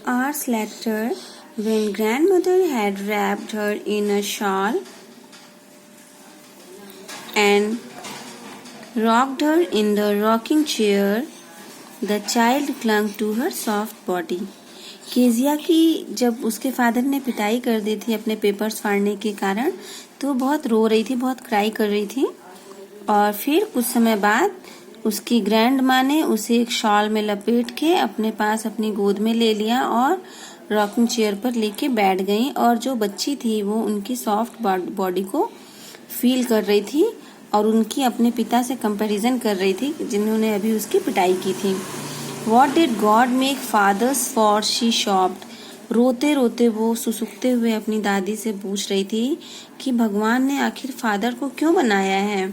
hours later, when grandmother had wrapped her in a shawl and rocked her in the rocking chair, the child clung to her soft body. Kezia की जब उसके father ने पिटाई कर दी थी अपने papers फाड़ने के कारण, तो बहुत रो रही थी, बहुत क्राई कर रही थी। और फिर कुछ समय बाद उसकी ग्रैंड माँ ने उसे एक शॉल में लपेट के अपने पास अपनी गोद में ले लिया और रॉकिंग चेयर पर लेके बैठ गई। और जो बच्ची थी वो उनकी सॉफ्ट बॉडी को फील कर रही थी और उनकी अपने पिता से कंपैरिजन कर रही थी जिन्होंने अभी उसकी पिटाई की थी। What did God make fathers for? She sobbed. रोते रोते वो सुसुकते हुए अपनी दादी से पूछ रही थी कि भगवान ने आखिर फादर को क्यों बनाया है।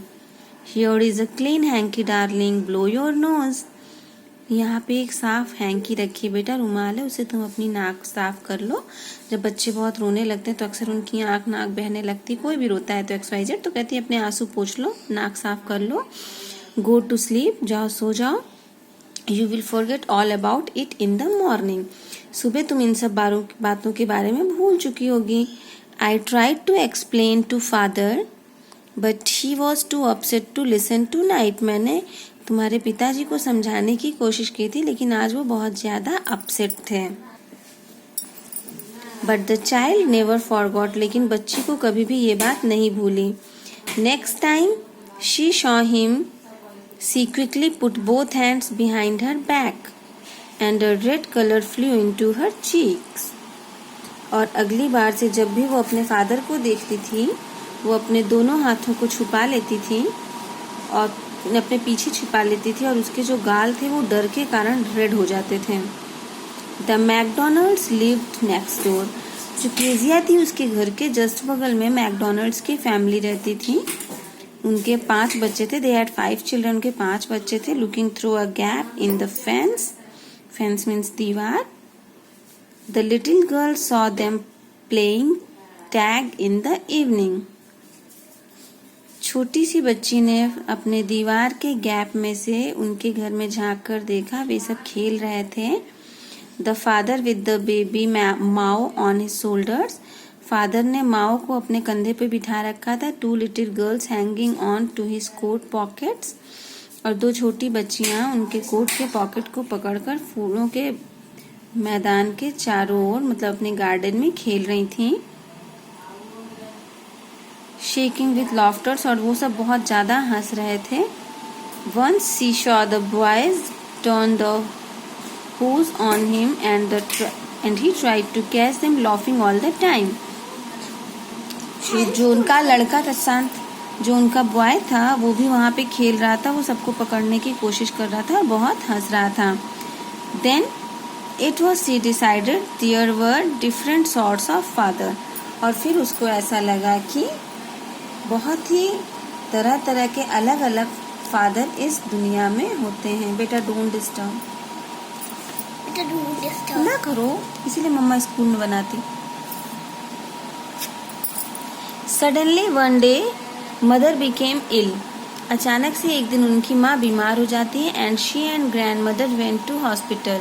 Here is a clean hanky darling, blow your nose. यहाँ पे एक साफ हैंकी रखी बेटा, रुमाल है, उसे तुम अपनी नाक साफ कर लो। जब बच्चे बहुत रोने लगते हैं तो अक्सर उनकी आँख नाक बहने लगती, कोई भी रोता है तो XYZ तो कहती है अपने आंसू पोंछ लो, नाक साफ कर लो। Go to sleep, जाओ सो जाओ। You will forget all about it in the morning. सुबह तुम इन सब बातों के बारे में भूल चुकी होगी। I tried to explain to father, but he was too upset to listen tonight. मैंने तुम्हारे पिताजी को समझाने की कोशिश की थी लेकिन आज वो बहुत ज्यादा अपसेट थे। But the child never forgot. लेकिन बच्ची को कभी भी ये बात नहीं भूली। Next time she saw him, she quickly put both hands behind her back and a red color flew into her cheeks. और अगली बार से जब भी वो अपने फादर को देखती थी वो अपने दोनों हाथों को छुपा लेती थी और अपने पीछे छुपा लेती थी और उसके जो गाल थे वो डर के कारण रेड हो जाते थे। The McDonald's lived next door. जो केजिया थी उसके घर के जस्ट बगल में मैकडोनल्ड्स की फैमिली रहती थी। उनके 5 बच्चे थे। They had 5 children. के 5 बच्चे थे। Looking through a gap in the fence. Fence means दीवार. The little girl saw them playing tag in the evening. छोटी सी बच्ची ने अपने दीवार के गैप में से उनके घर में झांक कर देखा, वे सब खेल रहे थे। The father with the baby Mao on his shoulders. Father ने माओ को अपने कंधे पे बिठा रखा था। 2 little girls hanging on to his coat pockets. और 2 छोटी बच्चियां उनके कोट के पॉकेट को पकड़कर फूलों के मैदान के चारों ओर मतलब अपने गार्डन में खेल रही थीं। Shaking with laughters. और वो सब बहुत ज्यादा हंस रहे थे। Once she saw the boys turn the hose on him and he tried to catch them laughing all the time. जो उनका लड़का था शांत, जो उनका बॉय था वो भी वहाँ पे खेल रहा था। वो सबको पकड़ने की कोशिश कर रहा था और बहुत हंस रहा था। Then it was she decided there were different sorts of father. और फिर उसको ऐसा लगा कि बहुत ही तरह तरह के अलग अलग फादर इस दुनिया में होते हैं। बेटा डोंट डिस्टर्ब ना करो, इसीलिए मम्मा स्कूल में बनाती। Suddenly one day mother became ill. अचानक से एक दिन उनकी माँ बीमार हो जाती है। And she and grandmother went to hospital.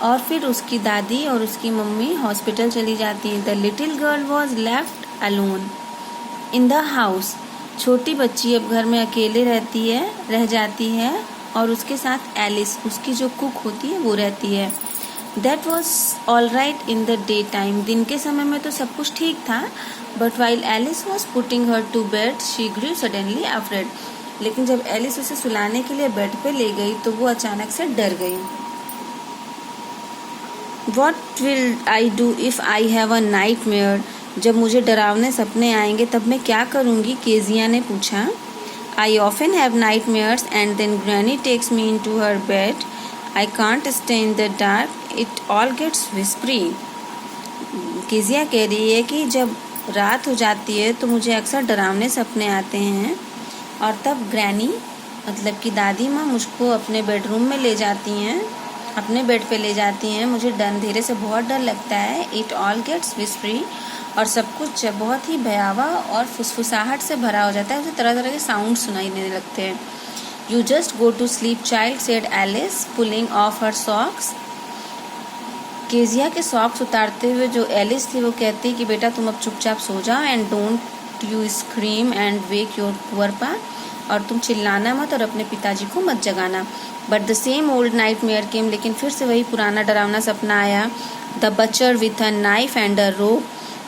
और फिर उसकी दादी और उसकी मम्मी हॉस्पिटल चली जाती है। The little girl was left alone in the house. छोटी बच्ची अब घर में अकेले रह जाती है और उसके साथ एलिस, उसकी जो कुक होती है, वो रहती है। That was all right in the daytime. दिन के समय में तो सब कुछ ठीक था। But while Alice was putting her to bed, she grew suddenly afraid. लेकिन जब एलिस उसे सुलाने के लिए बेड पे ले गई तो वो अचानक से डर गई। What will I do if I have a nightmare? जब मुझे डरावने सपने आएंगे तब मैं क्या करूँगी? केजिया ने पूछा। I often have nightmares and then Granny takes me into her bed. I can't stay in the dark. It all gets whispery. Kezia कह रही है कि जब रात हो जाती है तो मुझे अक्सर डरावने सपने आते हैं और तब ग्रैनी मतलब कि दादी माँ मुझको अपने बेडरूम में ले जाती हैं, अपने बेड पे ले जाती हैं। मुझे अंधेरे से बहुत डर लगता है। It all gets whispery. और सब कुछ बहुत ही भयावह और फुसफुसाहट से भरा हो जाता है। उसे तरह तरह के साउंड सुनाई देने लगते हैं। You just go to sleep, child, said Alice, pulling off her socks. Kezia के सॉक्स उतारते हुए जो एलिस थी वो कहती है कि बेटा तुम अब चुपचाप सो जाओ and don't you scream and wake your poor पा, और तुम चिल्लाना मत और अपने पिताजी को मत जगाना। But the same old nightmare came, लेकिन फिर से वही पुराना डरावना सपना आया। The butcher with a knife and a rope,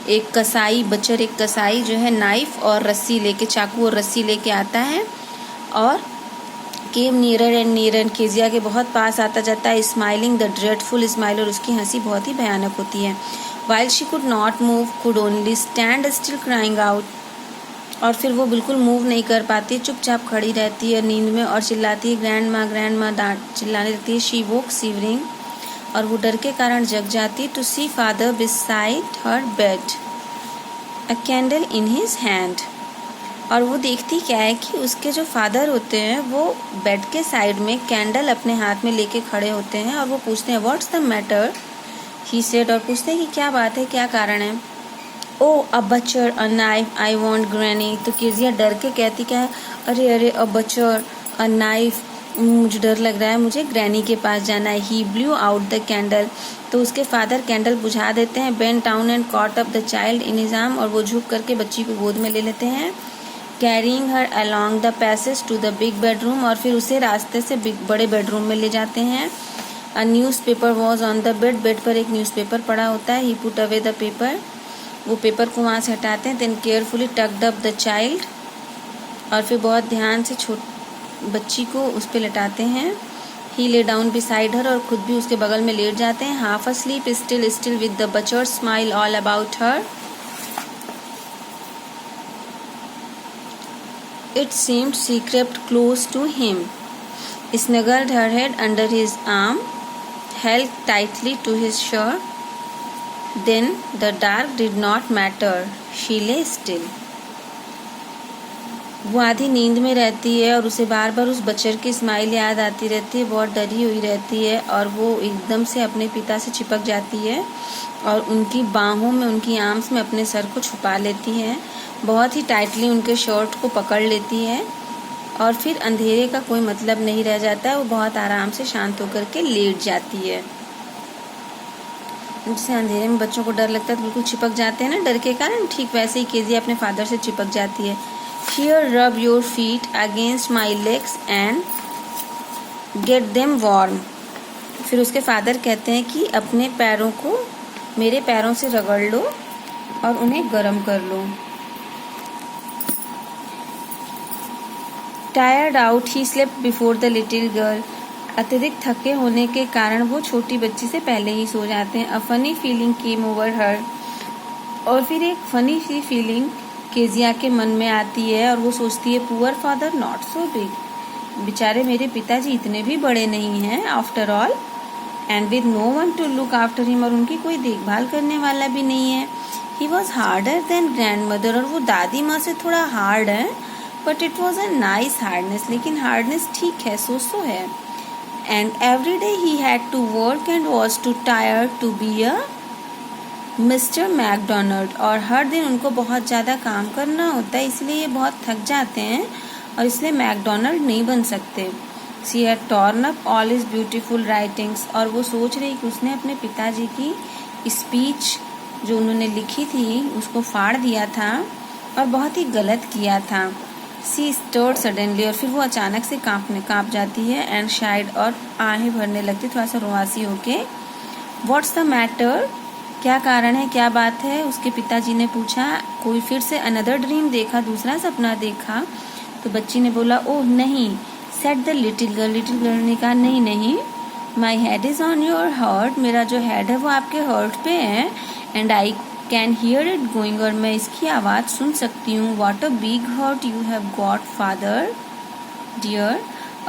एक कसाई बचर, एक कसाई जो है नाइफ और रस्सी लेके, चाकू और रस्सी लेके आता है और केम नियरर एंड नियरर, केजिया के बहुत पास आता जाता है, स्माइलिंग द ड्रेडफुल स्माइल, और उसकी हंसी बहुत ही भयानक होती है। While she could not move, could only stand still crying out, और फिर वो बिल्कुल मूव नहीं कर पाती, चुपचाप खड़ी रहती है नींद में और चिल्लाती है ग्रैंड माँ डांट चिल्लाने लगती है। शी वोक शिवरिंग, और वो डर के कारण जग जाती, to see father beside her bed, a candle in his hand, और वो देखती क्या है कि उसके जो फादर होते हैं वो बेड के साइड में कैंडल अपने हाथ में लेके खड़े होते हैं, और वो पूछते हैं what's the matter, he said, और पूछते हैं कि क्या बात है, क्या कारण है। Oh a butcher a knife I want granny, तो केजिया डर के कहती क्या है, अरे अरे अ बचर अ नाइफ, मुझे डर लग रहा है, मुझे ग्रैनी के पास जाना है। ही ब्लू आउट द कैंडल, तो उसके फादर कैंडल बुझा देते हैं। Bent down and caught up the child in his arm, और वो झुक करके बच्ची को गोद में ले लेते हैं। Carrying her along the passage to the big bedroom, और फिर उसे रास्ते से बड़े बेडरूम में ले जाते हैं। A newspaper was on the bed, bed पर एक न्यूज़पेपर पड़ा होता है। He put away the paper, वो पेपर को वहाँ से हटाते हैं। Then carefully tucked up the child, और फिर बहुत ध्यान से बच्ची को उस पर लेटाते हैं। ही ले डाउन बिसाइड हर, और खुद भी उसके बगल में लेट जाते हैं। Half asleep still with the butcher smile all about her, it seemed she crept close to him, snuggled her head under his arm, held tightly to his shirt. Then the dark did not matter. She lay still. वो आधी नींद में रहती है और उसे बार बार उस बच्चर की स्माइल याद आती रहती है, बहुत डरी हुई रहती है, और वो एकदम से अपने पिता से चिपक जाती है और उनकी बाहों में, उनकी आर्म्स में अपने सर को छुपा लेती है, बहुत ही टाइटली उनके शर्ट को पकड़ लेती है, और फिर अंधेरे का कोई मतलब नहीं रह जाता है। वो बहुत आराम से शांत होकर के लेट जाती है। जैसे अंधेरे में बच्चों को डर लगता है तो बिल्कुल चिपक जाते हैं ना डर के कारण, ठीक वैसे ही केजिया अपने फादर से चिपक जाती है। Here rub your feet against my legs and get them warm. फिर उसके फादर कहते हैं कि अपने पैरों को मेरे पैरों से रगड़ लो और उन्हें गर्म कर लो। Tired out, he slept before the little girl. अत्यधिक थके होने के कारण वो छोटी बच्ची से पहले ही सो जाते हैं। A funny feeling came over her. और फिर एक फनी सी फीलिंग केजिया के मन में आती है और वो सोचती है poor father not so big, बेचारे मेरे पिताजी इतने भी बड़े नहीं हैं after all, and with no one to look after him, और उनकी कोई देखभाल करने वाला भी नहीं है। He was harder than grandmother, और वो दादी माँ से थोड़ा हार्ड है, but it was a nice hardness, लेकिन हार्डनेस ठीक है, सो है। And every day he had to work and was too tired to be a mister McDonald, और हर दिन उनको बहुत ज़्यादा काम करना होता है, इसलिए ये बहुत थक जाते हैं और इसलिए मैकडोनल्ड नहीं बन सकते। She had torn up all his beautiful writings, और वो सोच रही कि उसने अपने पिताजी की स्पीच जो उन्होंने लिखी थी उसको फाड़ दिया था और बहुत ही गलत किया था। सी स्टर्ड सडनली, और फिर वो अचानक से काँप जाती है, एंड शायद और आहें भरने लगती, थोड़ा सा रुआसी होके। व्हाट्स द मैटर, क्या कारण है, क्या बात है, उसके पिताजी ने पूछा। कोई फिर से अनदर ड्रीम देखा, दूसरा सपना देखा? तो बच्ची ने बोला ओह नहीं। सेड द लिटिल गर्ल ने कहा नहीं नहीं, my head is on your heart, मेरा जो हेड है वो आपके हार्ट पे है, and I can hear it going, और मैं इसकी आवाज़ सुन सकती हूँ। What a big heart you have got father dear,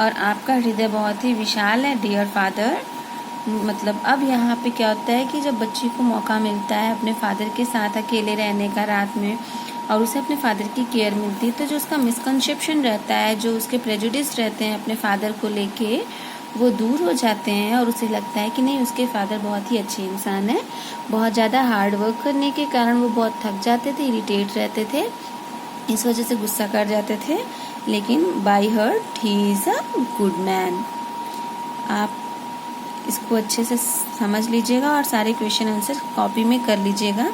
और आपका हृदय बहुत ही विशाल है डियर फादर। मतलब अब यहाँ पे क्या होता है कि जब बच्ची को मौका मिलता है अपने फादर के साथ अकेले रहने का रात में, और उसे अपने फादर की केयर मिलती है, तो जो उसका मिसकंसेप्शन रहता है, जो उसके प्रेजुडिस रहते हैं अपने फादर को लेके, वो दूर हो जाते हैं, और उसे लगता है कि नहीं, उसके फादर बहुत ही अच्छे इंसान है। बहुत ज़्यादा हार्ड वर्क करने के कारण वो बहुत थक जाते थे, इरिटेट रहते थे, इस वजह से गुस्सा कर जाते थे, लेकिन by heart he is a good man. आप इसको अच्छे से समझ लीजिएगा और सारे क्वेश्चन आंसर कॉपी में कर लीजिएगा।